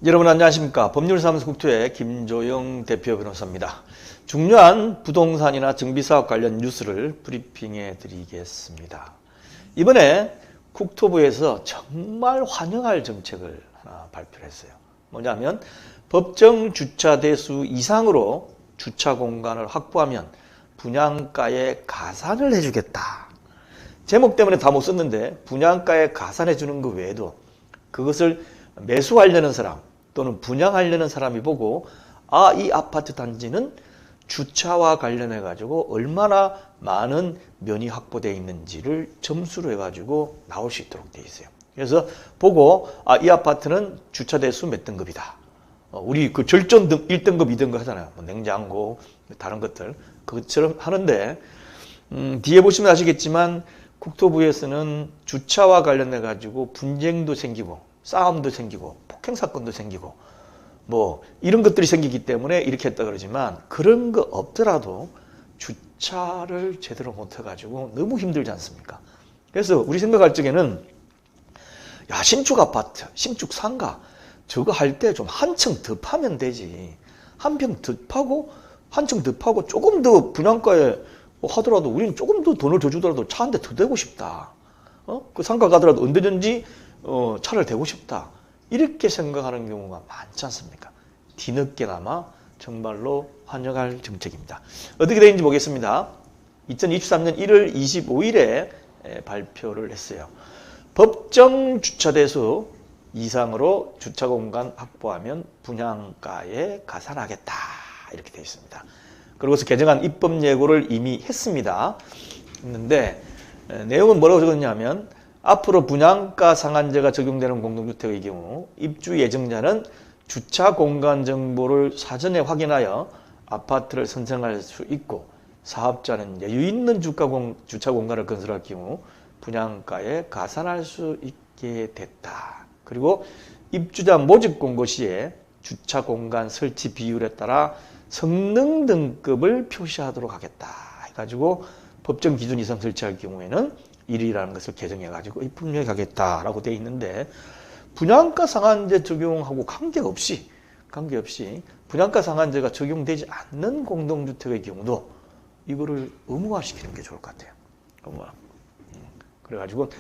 여러분 안녕하십니까. 법률사무소 국토의 김조영 대표 변호사입니다. 중요한 부동산이나 정비사업 관련 뉴스를 브리핑해 드리겠습니다. 이번에 국토부에서 정말 환영할 정책을 하나 발표를 했어요. 뭐냐면 법정 주차 대수 이상으로 주차 공간을 확보하면 분양가에 가산을 해주겠다. 제목 때문에 다 못 썼는데 분양가에 가산해 주는 것 외에도 그것을 매수하려는 사람 또는 분양하려는 사람이 보고 이 아파트 단지는 주차와 관련해 가지고 얼마나 많은 면이 확보되어 있는지를 점수로 해가지고 나올 수 있도록 되어 있어요. 그래서 보고 이 아파트는 주차 대수 몇 등급이다. 우리 그 절전 1등급, 2등급 하잖아요. 뭐 냉장고, 다른 것들 그것처럼 하는데 뒤에 보시면 아시겠지만 국토부에서는 주차와 관련해 가지고 분쟁도 생기고 싸움도 생기고 폭행 사건도 생기고 뭐 이런 것들이 생기기 때문에 이렇게 했다 그러지만 그런 거 없더라도 주차를 제대로 못 해가지고 너무 힘들지 않습니까? 그래서 우리 생각할 적에는 신축 아파트, 신축 상가 저거 할 때 좀 한층 더 파면 되지. 한 평 더 파고 한층 더 파고 조금 더 분양가에 하더라도 우리는 조금 더 돈을 더 주더라도 차 한 대 더 대고 싶다. 그 상가 가더라도 언제든지 차를 대고 싶다. 이렇게 생각하는 경우가 많지 않습니까? 뒤늦게나마 정말로 환영할 정책입니다. 어떻게 되는지 보겠습니다. 2023년 1월 25일에 발표를 했어요. 법정 주차 대수 이상으로 주차 공간 확보하면 분양가에 가산하겠다. 이렇게 되어 있습니다. 그러고서 개정안 입법 예고를 이미 했습니다. 했는데 내용은 뭐라고 적었냐면 앞으로 분양가 상한제가 적용되는 공동주택의 경우 입주 예정자는 주차 공간 정보를 사전에 확인하여 아파트를 선정할 수 있고 사업자는 여유 있는 주차 공간을 건설할 경우 분양가에 가산할 수 있게 됐다. 그리고 입주자 모집 공고 시에 주차 공간 설치 비율에 따라 성능 등급을 표시하도록 하겠다. 해가지고 법정 기준 이상 설치할 경우에는 1위라는 것을 개정해가지고 입법령에 가겠다라고 되어 있는데 분양가 상한제 적용하고 관계없이 분양가 상한제가 적용되지 않는 공동주택의 경우도 이거를 의무화시키는 게 좋을 것 같아요. 의무화. 그래가지고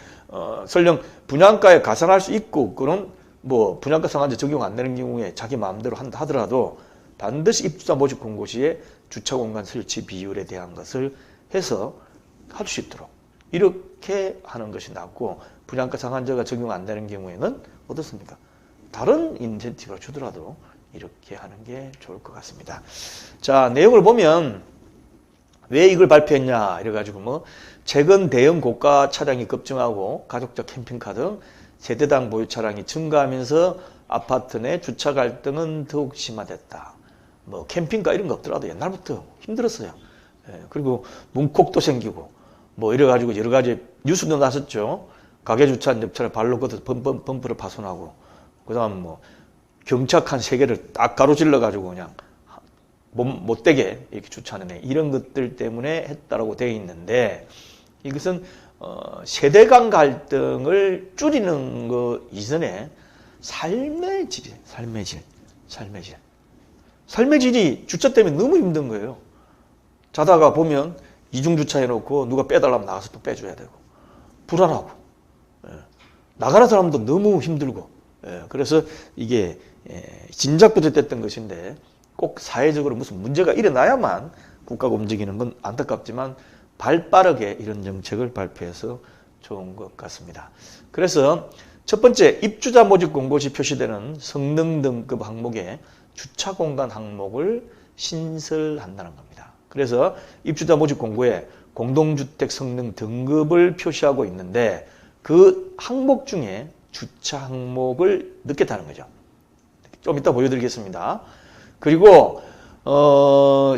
설령 분양가에 가산할 수 있고 그런 뭐 분양가 상한제 적용 안 되는 경우에 자기 마음대로 한다 하더라도 반드시 입주자 모집 공고 시에 주차 공간 설치 비율에 대한 것을 해서 할 수 있도록 이렇게 하는 것이 낫고 분양가 상한제가 적용 안 되는 경우에는 어떻습니까? 다른 인센티브를 주더라도 이렇게 하는 게 좋을 것 같습니다. 자, 내용을 보면 왜 이걸 발표했냐 이래가지고 뭐 최근 대형 고가 차량이 급증하고 가족적 캠핑카 등 세대당 보유 차량이 증가하면서 아파트 내 주차 갈등은 더욱 심화됐다. 뭐 캠핑카 이런 거 없더라도 옛날부터 힘들었어요. 그리고 문콕도 생기고 뭐 이래가지고 여러 가지 뉴스도 나섰죠. 가게 주차한 옆차를 발로 걷어서 범퍼를 파손하고 그 다음 뭐 경착한 3개를 딱 가로질러 가지고 그냥 못되게 이렇게 주차하는 애 이런 것들 때문에 했다라고 되어 있는데 이것은 세대 간 갈등을 줄이는 거 이전에 삶의 질이 주차 때문에 너무 힘든 거예요. 자다가 보면 이중주차 해놓고 누가 빼달라면 나가서 또 빼줘야 되고 불안하고 나가는 사람도 너무 힘들고 그래서 이게 진작부터 됐던 것인데 꼭 사회적으로 무슨 문제가 일어나야만 국가가 움직이는 건 안타깝지만 발빠르게 이런 정책을 발표해서 좋은 것 같습니다. 그래서 첫 번째 입주자 모집 공고 시 표시되는 성능 등급 항목에 주차 공간 항목을 신설한다는 겁니다. 그래서 입주자 모집 공고에 공동주택 성능 등급을 표시하고 있는데 그 항목 중에 주차 항목을 넣겠다는 거죠. 좀 이따 보여드리겠습니다. 그리고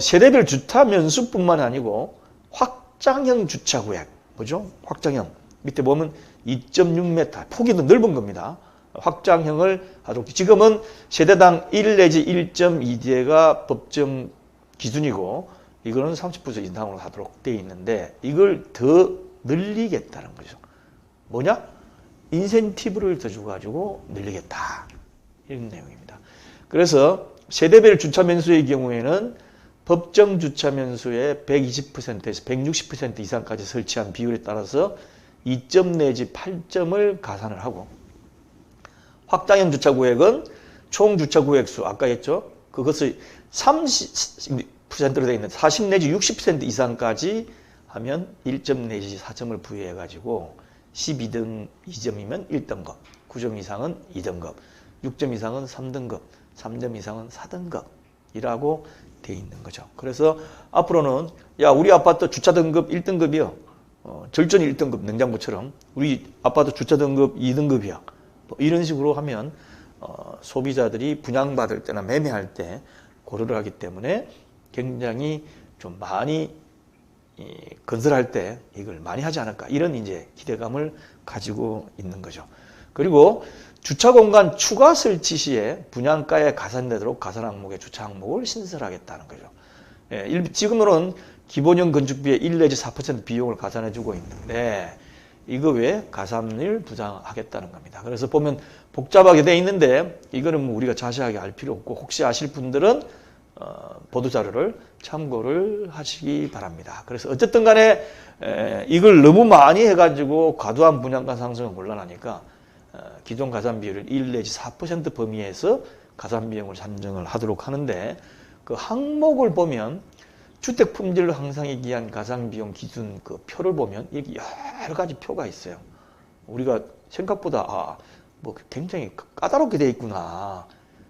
세대별 주차 면수뿐만 아니고 확장형 주차구역, 뭐죠? 확장형 밑에 보면 2.6m 폭이 더 넓은 겁니다. 확장형을 하도록 지금은 세대당 1 내지 1.2대가 법정 기준이고 이거는 30% 이상으로 하도록 되어 있는데 이걸 더 늘리겠다는 거죠. 뭐냐? 인센티브를 더 줘가지고 늘리겠다. 이런 내용입니다. 그래서 세대별 주차 면수의 경우에는 법정 주차 면수의 120%에서 160% 이상까지 설치한 비율에 따라서 2점 내지 8점을 가산을 하고, 확장형 주차구역은 총 주차구역수 아까 했죠? 그것을 30%로 되어 있는 40 내지 60% 이상까지 하면 1점 내지 4점을 부여해 가지고 12등 2점이면 1등급, 9점 이상은 2등급, 6점 이상은 3등급, 3점 이상은 4등급이라고 되어 있는 거죠. 그래서 앞으로는 야, 우리 아파트 주차 등급 1등급이요. 절전 1등급 냉장고처럼 우리 아파트 주차 등급 2등급이야. 뭐 이런 식으로 하면 소비자들이 분양받을 때나 매매할 때 고려를 하기 때문에 굉장히 좀 많이 건설할 때 이걸 많이 하지 않을까, 이런 이제 기대감을 가지고 있는 거죠. 그리고 주차 공간 추가 설치 시에 분양가에 가산되도록 가산 항목의 주차 항목을 신설하겠다는 거죠. 지금으로는 기본형 건축비의 1 내지 4% 비용을 가산해주고 있는데 이거 외에 가산을 부담하겠다는 겁니다. 그래서 보면 복잡하게 돼 있는데 이거는 뭐 우리가 자세하게 알 필요 없고, 혹시 아실 분들은 보도자료를 참고를 하시기 바랍니다. 그래서 어쨌든 간에 이걸 너무 많이 해가지고 과도한 분양가 상승은 곤란하니까 기존 가산 비율을 1 내지 4% 범위에서 가산 비용을 산정을 하도록 하는데, 그 항목을 보면 주택 품질 향상에 기한 가산 비용 기준 그 표를 보면 여기 여러 가지 표가 있어요. 우리가 생각보다 뭐 굉장히 까다롭게 돼 있구나,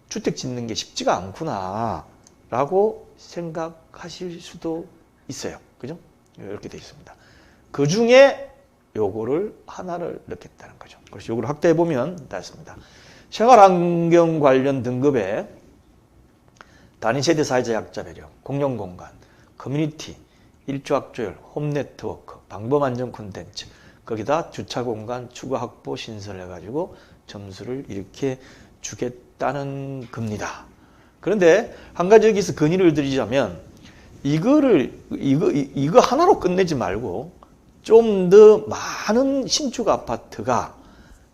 주택 짓는 게 쉽지가 않구나 라고 생각하실 수도 있어요. 그죠? 이렇게 돼 있습니다. 그 중에 요거를 하나를 넣겠다는 거죠. 그래서 요거를 확대해 보면 닿습니다. 생활환경 관련 등급에 단위세대 사회자 약자 배려, 공용공간, 커뮤니티, 일조학조율, 홈네트워크, 방범안전 콘텐츠, 거기다 주차공간 추가 확보 신설해가지고 점수를 이렇게 주겠다는 겁니다. 그런데 한 가지 여기서 건의를 드리자면, 이거 하나로 끝내지 말고 좀 더 많은 신축 아파트가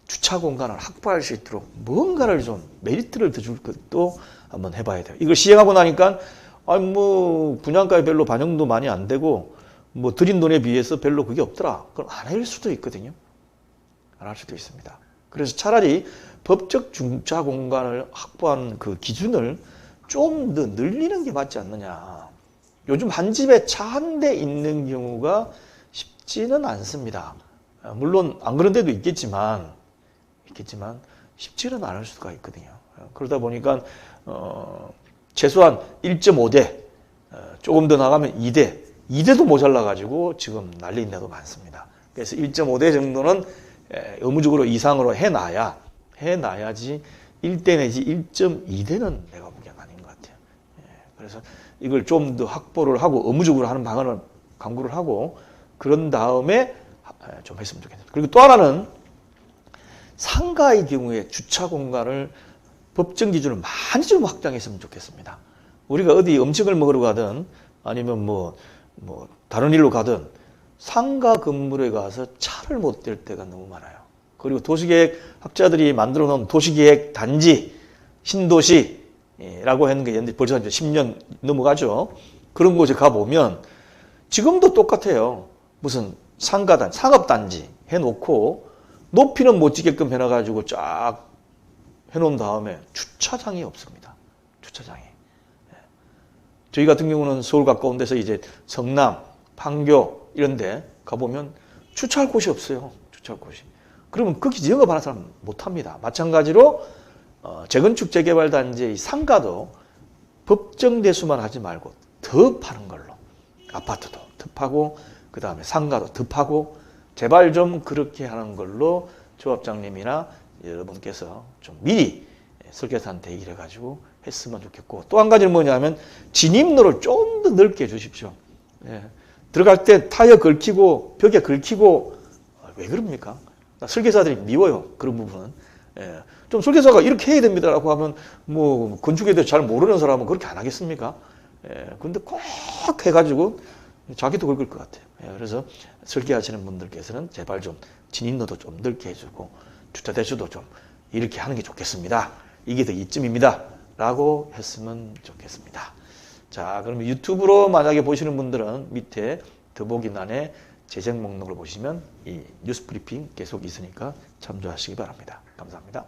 주차 공간을 확보할 수 있도록 뭔가를 좀 메리트를 더 줄 것도 한번 해봐야 돼요. 이걸 시행하고 나니까 뭐 분양가에 별로 반영도 많이 안 되고 뭐 들인 돈에 비해서 별로 그게 없더라, 그럼 안 할 수도 있거든요. 안 할 수도 있습니다. 그래서 차라리 법적 주차 공간을 확보한 그 기준을 좀 더 늘리는 게 맞지 않느냐. 요즘 한 집에 차 한 대 있는 경우가 쉽지는 않습니다. 물론 안 그런 데도 있겠지만 쉽지는 않을 수가 있거든요. 그러다 보니까 최소한 1.5대, 조금 더 나가면 2대도 모자라 가지고 지금 날린 데도 많습니다. 그래서 1.5대 정도는 의무적으로 이상으로 해놔야지 1대 내지 1.2대는 내가 보기엔 아닌 것 같아요. 그래서 이걸 좀 더 확보를 하고 의무적으로 하는 방안을 강구를 하고 그런 다음에 좀 했으면 좋겠습니다. 그리고 또 하나는 상가의 경우에 주차 공간을 법정 기준을 많이 좀 확장했으면 좋겠습니다. 우리가 어디 음식을 먹으러 가든 아니면 뭐 다른 일로 가든 상가 건물에 가서 차를 못 댈 때가 너무 많아요. 그리고 도시계획 학자들이 만들어 놓은 도시계획 단지, 신도시라고 하는 게 벌써 이제 10년 넘어가죠. 그런 곳에 가보면 지금도 똑같아요. 무슨 상업단지 해놓고 높이는 못 지게끔 해놔가지고 쫙 해놓은 다음에 주차장이 없습니다. 주차장이. 저희 같은 경우는 서울 가까운 데서 이제 성남, 판교 이런 데 가보면 주차할 곳이 없어요. 주차할 곳이. 그러면 거기 영업하는 사람 못합니다. 마찬가지로 재건축 재개발 단지의 상가도 법정 대수만 하지 말고 더 파는 걸로, 아파트도 더 파고 그 다음에 상가도 더 파고 제발 좀 그렇게 하는 걸로 조합장님이나 여러분께서 좀 미리 설계사한 대기를 해가지고 했으면 좋겠고, 또 한 가지는 뭐냐면 진입로를 좀 더 넓게 해주십시오. 들어갈 때 타이어 걸치고 벽에 걸치고 왜 그럽니까? 설계사들이 미워요. 그런 부분은. 좀 설계사가 이렇게 해야 됩니다라고 하면 뭐 건축에 대해서 잘 모르는 사람은 그렇게 안 하겠습니까? 근데 꼭 해가지고 자기도 긁을 것 같아요. 그래서 설계하시는 분들께서는 제발 좀 진입로도 좀 넓게 해주고 주차 대수도 좀 이렇게 하는 게 좋겠습니다. 이게 더 이쯤입니다. 라고 했으면 좋겠습니다. 자, 그러면 유튜브로 만약에 보시는 분들은 밑에 더보기란에 재생 목록을 보시면 이 뉴스 브리핑 계속 있으니까 참조하시기 바랍니다. 감사합니다.